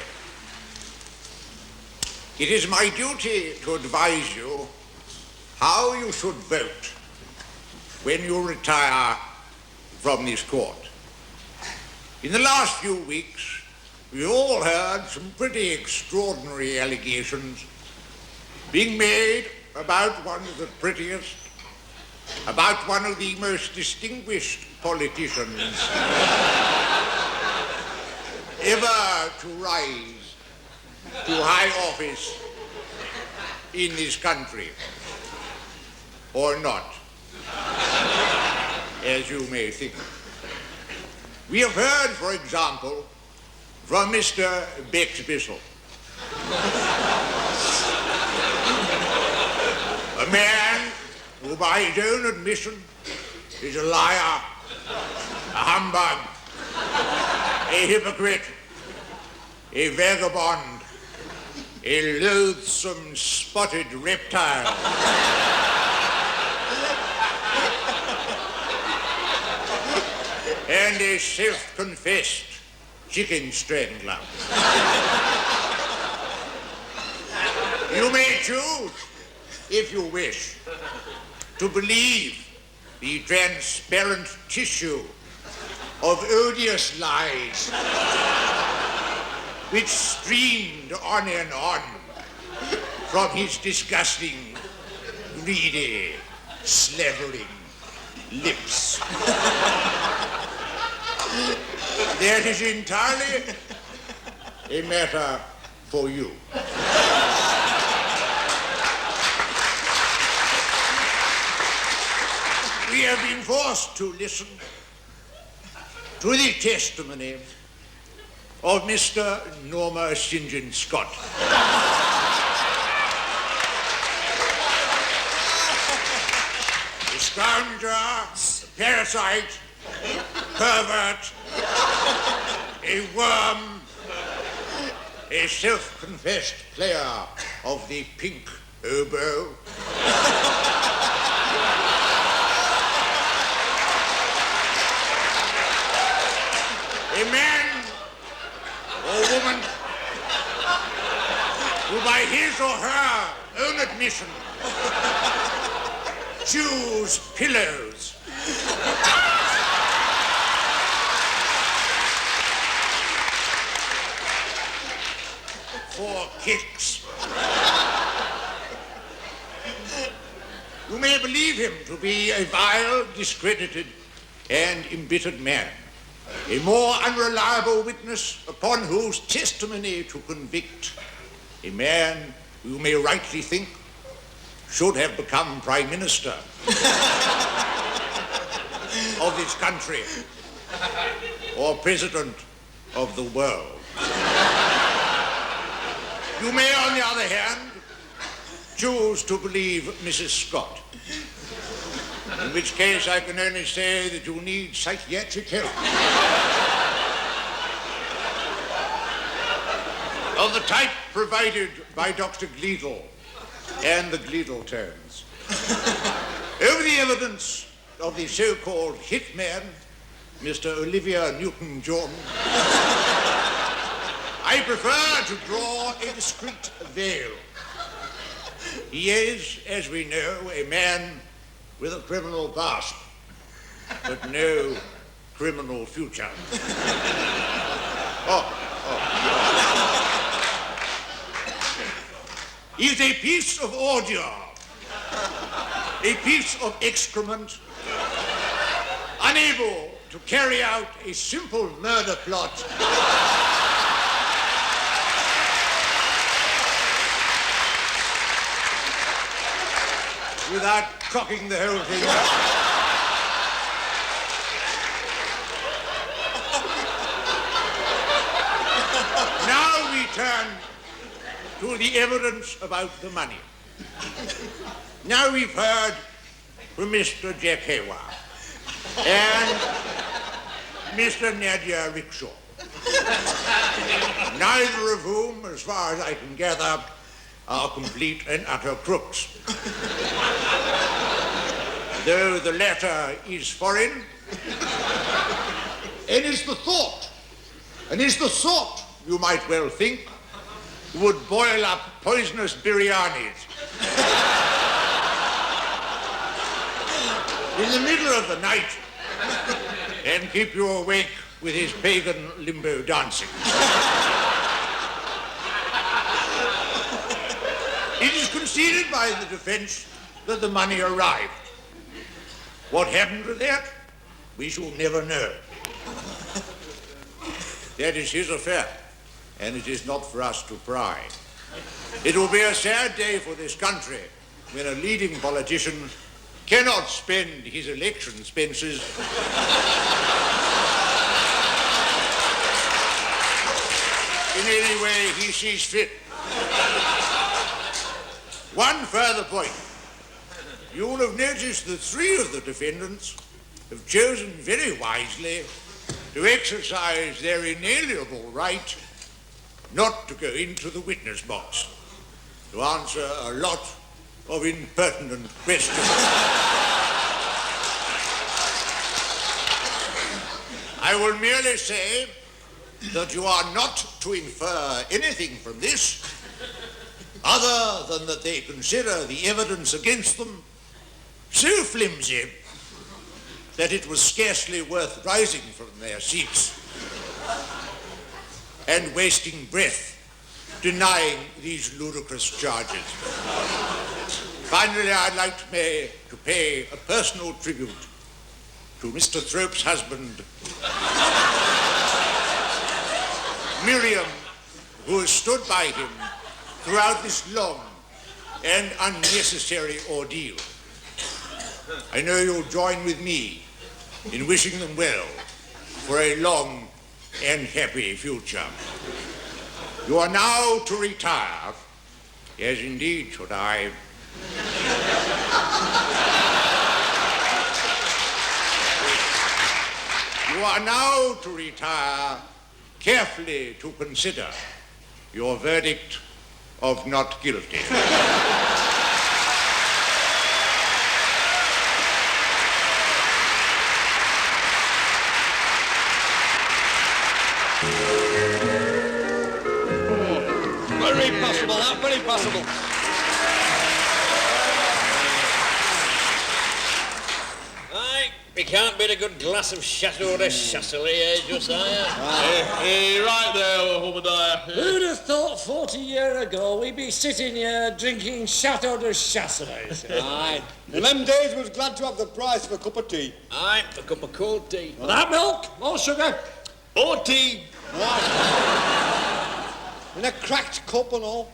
it is my duty to advise you how you should vote when you retire from this court. In the last few weeks, we all heard some pretty extraordinary allegations being made about one of the prettiest, about one of the most distinguished politicians ever to rise to high office in this country, or not, as you may think. We have heard, for example, from Mr. Bex-Bissell, a man who, by his own admission, is a liar, a humbug, a hypocrite, a vagabond, a loathsome spotted reptile. And a self-confessed chicken strangler. You may choose, if you wish, to believe the transparent tissue of odious lies which streamed on and on from his disgusting, greedy, slavering lips. That is entirely a matter for you. We have been forced to listen to the testimony of Mr. Norma St. John Scott. A scoundrel, a parasite, pervert, a worm, a self-confessed player of the pink oboe, a man or woman who, by his or her own admission, chews pillows, for kicks. You may believe him to be a vile, discredited, and embittered man, a more unreliable witness upon whose testimony to convict, a man who you may rightly think should have become Prime Minister of this country or President of the world. You may, on the other hand, choose to believe Mrs. Scott, in which case I can only say that you need psychiatric help of the type provided by Dr. Gleadle and the Gleadle tones. Over the evidence of the so-called hitman, Mr. Olivia Newton-John, I prefer to draw a discreet veil. He is, as we know, a man with a criminal past, but no criminal future. He's a piece of ordure, a piece of excrement, unable to carry out a simple murder plot without cocking the whole thing up. Now we turn to the evidence about the money. Now we've heard from Mr. Jack Hayward and Mr. Nadia Rickshaw, neither of whom, as far as I can gather, are complete and utter crooks. Though the latter is foreign, and is the thought, you might well think, would boil up poisonous biryanis in the middle of the night and keep you awake with his pagan limbo dancing. conceded by the defence that the money arrived. What happened to that, we shall never know. That is his affair, and it is not for us to pry. It will be a sad day for this country when a leading politician cannot spend his election expenses in any way he sees fit. One further point. You will have noticed that 3 of the defendants have chosen very wisely to exercise their inalienable right not to go into the witness box to answer a lot of impertinent questions. I will merely say that you are not to infer anything from this other than that they consider the evidence against them so flimsy that it was scarcely worth rising from their seats and wasting breath denying these ludicrous charges. Finally, I'd like to pay a personal tribute to Mr. Thrope's husband, Miriam, who has stood by him throughout this long and unnecessary ordeal. I know you'll join with me in wishing them well for a long and happy future. You are now to retire, as indeed should I. You are now to retire, carefully to consider your verdict of not guilty. Very possible, that, very possible. Aye, we can't beat a good glass of Chateau de Chasselet, eh, Josiah? Hey, right there, Obadiah. Who'd have thought 40 years ago we'd be sitting here drinking Chateau de Chasselet? Aye. In them days we was glad to have the price of a cup of tea. Aye, a cup of cold tea. Without milk, more sugar. Or tea. In a cracked cup and all.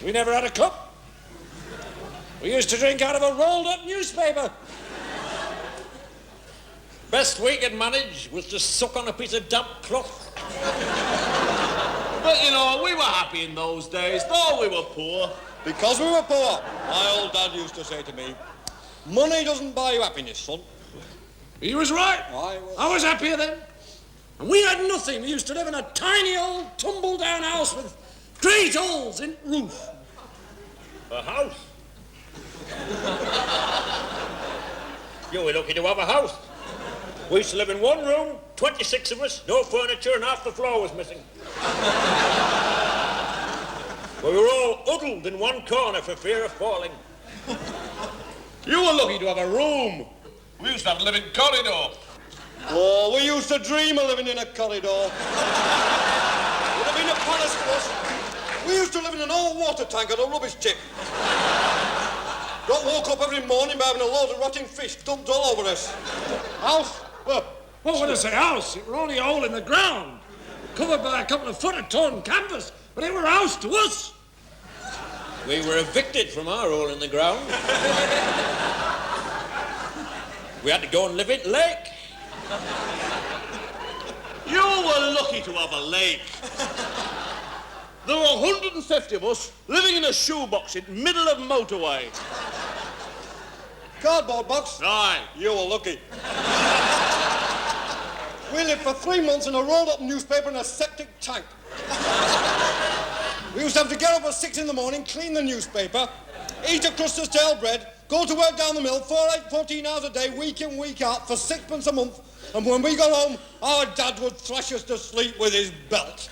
We never had a cup. We used to drink out of a rolled-up newspaper. Best we could manage was to suck on a piece of damp cloth. But, you know, we were happy in those days, though we were poor. Because we were poor. My old dad used to say to me, money doesn't buy you happiness, son. He was right. I was happier then. And we had nothing. We used to live in a tiny old tumble-down house with great holes in roof. A house? You were lucky to have a house. We used to live in one room, 26 of us, no furniture, and half the floor was missing. We were all huddled in one corner for fear of falling. You were lucky to have a room. We used to have to live in corridor. Oh, we used to dream of living in a corridor. Would have been a palace for us. We used to live in an old water tank at a rubbish tip. Got woke up every morning by having a load of rotting fish dumped all over us. House? Well, when I say house, it were only a hole in the ground, covered by a couple of foot of torn canvas, but it were a house to us. We were evicted from our hole in the ground. We had to go and live in lake. You were lucky to have a lake. There were 150 of us living in a shoebox in the middle of motorway. Cardboard box? Aye. You were lucky. We lived for 3 months in a rolled-up newspaper in a septic tank. We used to have to get up at 6 in the morning, clean the newspaper, eat a crust of stale bread, go to work down the mill 14 hours a day, week in, week out, for 6 a month. And when we got home, our dad would thrash us to sleep with his belt.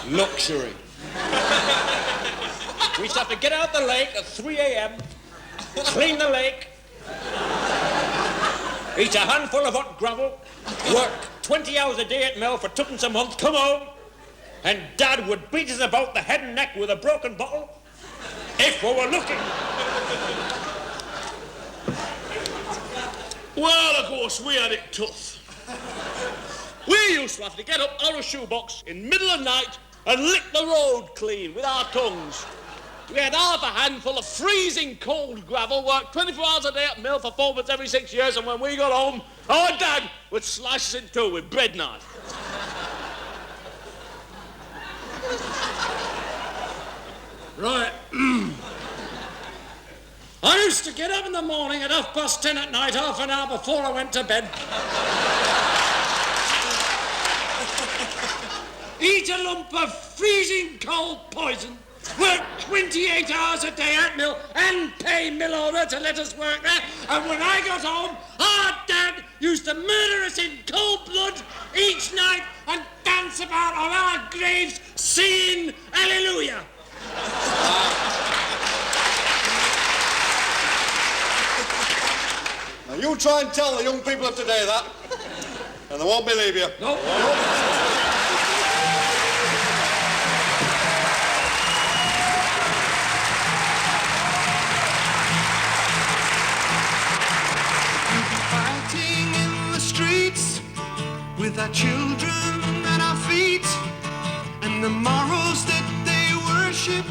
Luxury. We used to have to get out the lake at 3 a.m., clean the lake, eat a handful of hot gravel, work 20 hours a day at mill for 2 a month, come home, And Dad would beat us about the head and neck with a broken bottle if we were looking. Well, of course, we had it tough. We used to have to get up out of shoebox in the middle of the night and lick the road clean with our tongues. We had half a handful of freezing cold gravel, worked 24 hours a day at mill for 4 months every 6 years, and when we got home, our Dad would slice us in two with bread knife. Right. I used to get up in the morning at 10:30 at night, half an hour before I went to bed. Eat a lump of freezing cold poison, work 28 hours a day at mill, and pay mill owner to let us work there. And when I got home, our Dad used to murder us in cold blood each night and dance about on our graves singing Hallelujah. Now you try and tell the young people of today that, and they won't believe you. No. Fighting in the streets with our children at our feet, and the morals that they worship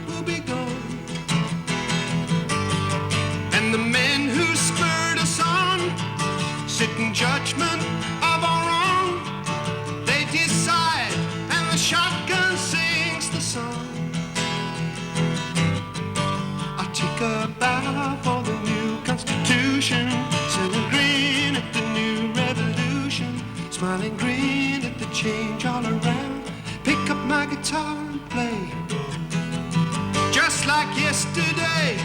will be gone. And the men who spurred us on sit in judgment of our wrong. They decide, and the shotgun sings the song. I take a bow for the new Constitution, smiling grin at the new revolution, smiling grin at the change all around. Pick up my guitar and play, just like yesterday.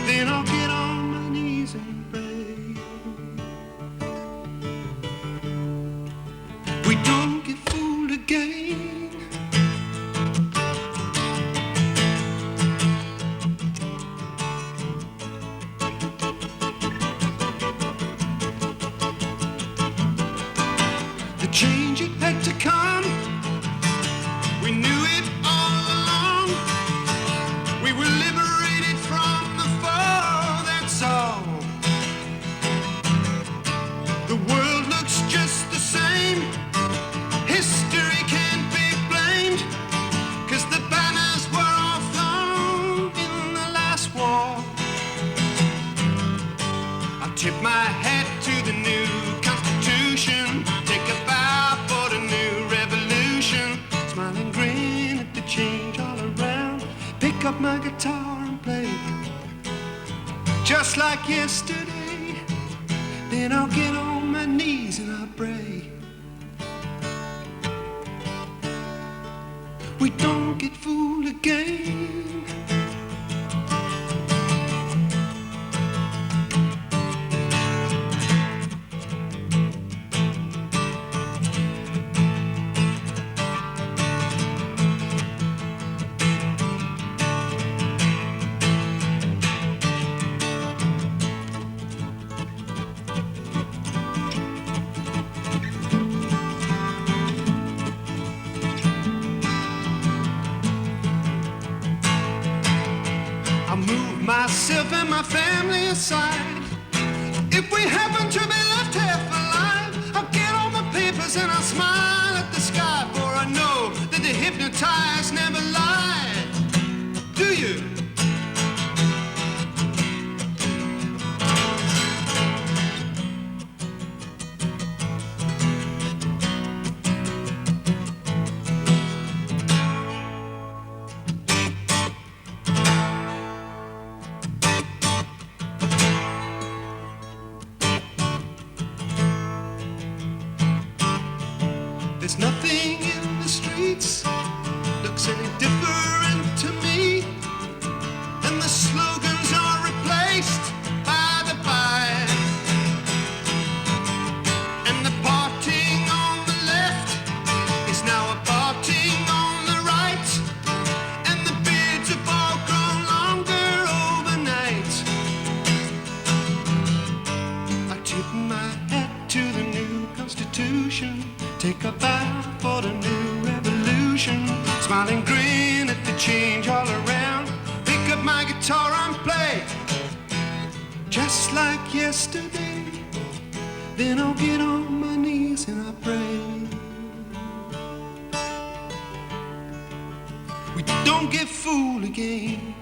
Then I'll get on my knees and pray. We don't get fooled again. The change it had to come. We knew it all along. We were liberated from the foe, that's all. The world looks just the same. History can't be blamed, 'cause the banners were all flown in the last war. I tip my hat to the new Constitution, take a bow for the new revolution, smile and grin at the change all around. Pick up my guitar and play, just like yesterday. Then I'll get on my knees and I'll pray. We don't get fooled again. Myself and my family aside. If we happen to be left half alive, I'll get all my papers and I'll smile at the sky, for I know that the hypnotized never lie. Do you? There's nothing in the streets looks any different to me, and the slogans are replaced by the by, and the parting on the left is now a parting on the right, and the beards have all grown longer overnight. I tip my hat to the new Constitution, take a bow for the new revolution. smiling grin at the change all around. Pick up my guitar and play just like yesterday. Then I'll get on my knees and I'll pray. We don't get fooled again.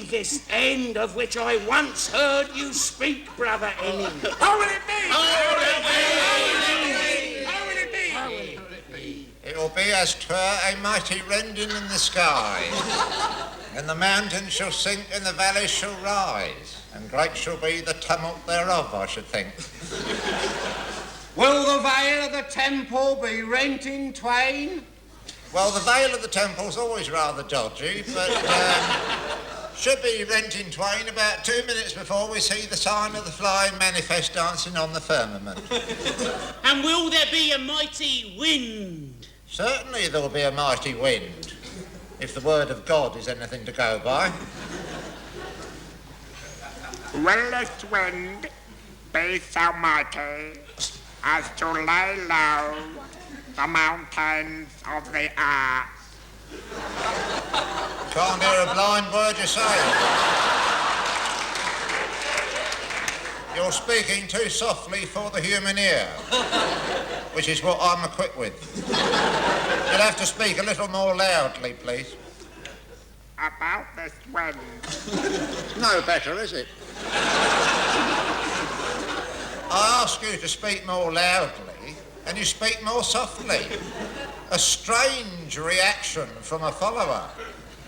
This end of which I once heard you speak, Brother Enning. How will it be? How will it be? How will it be? How will it be? It will be as 'twere a mighty rending in the sky, and the mountains shall sink and the valleys shall rise, and great shall be the tumult thereof, I should think. Will the veil of the temple be rent in twain? Well, the veil of the temple's always rather dodgy, but should be rent in twain about 2 minutes before we see the sign of the flying manifest dancing on the firmament. And will there be a mighty wind? Certainly there will be a mighty wind, if the word of God is anything to go by. Will this wind be so mighty as to lay low the mountains of the earth? Can't hear a blind word you're saying. You're speaking too softly for the human ear, which is what I'm equipped with. You'll have to speak a little more loudly, please. About this wind. No better, is it? I ask you to speak more loudly, and you speak more softly. A strange reaction from a follower.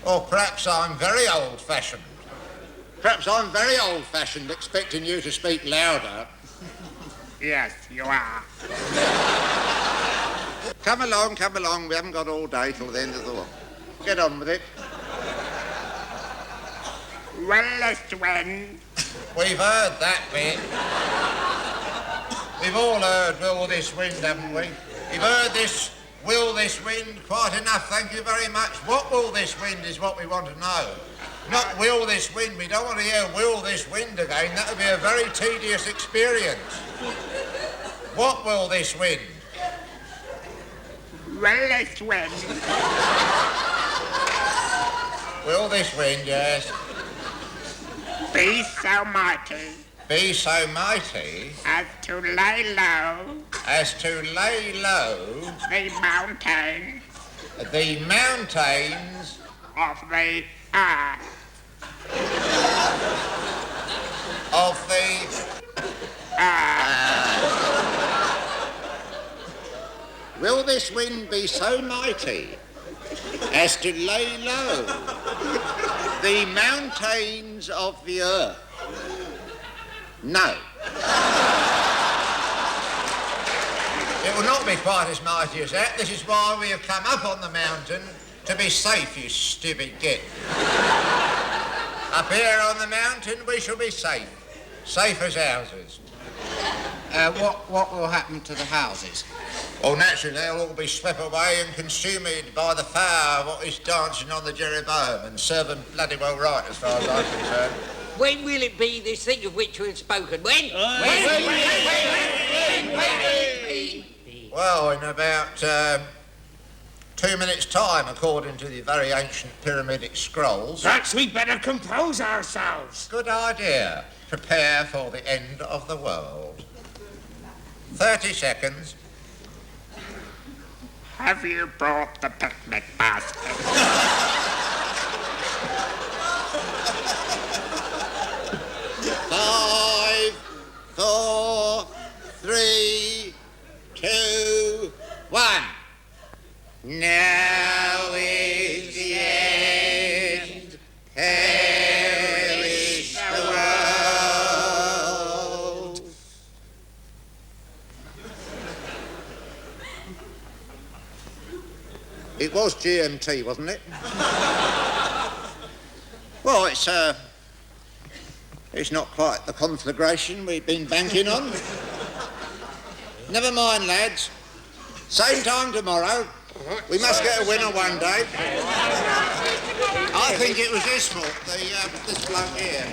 Or perhaps I'm very old-fashioned. Perhaps I'm very old-fashioned, expecting you to speak louder. Yes, you are. Come along, we haven't got all day till the end of the walk. Get on with it. Will this wind? We've heard that bit. We've all heard will this wind, haven't we? We've heard this, will this wind, quite enough, thank you very much. What will this wind is what we want to know. Not will this wind, we don't want to hear will this wind again, that would be a very tedious experience. What will this wind? Will this wind? Will this wind, yes. Be so mighty. Be so mighty. As to lay low. As to lay low. The mountains. The mountains. Of the earth. Of the earth. Will this wind be so mighty as to lay low the mountains of the earth? No. It will not be quite as mighty as that. This is why we have come up on the mountain, to be safe, you stupid git. Up here on the mountain we shall be safe. Safe as houses. What will happen to the houses? Well, naturally they'll all be swept away and consumed by the fire of what is dancing on the Jeroboam, and serve them bloody well right as far as I'm concerned. When will it be, this thing of which we've spoken? When? Well, in about 2 minutes' time, according to the very ancient pyramidic scrolls. Perhaps we'd better compose ourselves. Good idea. Prepare for the end of the world. 30 seconds. Have you brought the picnic basket? 5, 4, 3, 2, 1. Now is the end. Perish the world. It was GMT, wasn't it? Well, it's not quite the conflagration we've been banking on. Never mind, lads. Same time tomorrow. We must get a winner one day. I think it was his fault, this bloke here.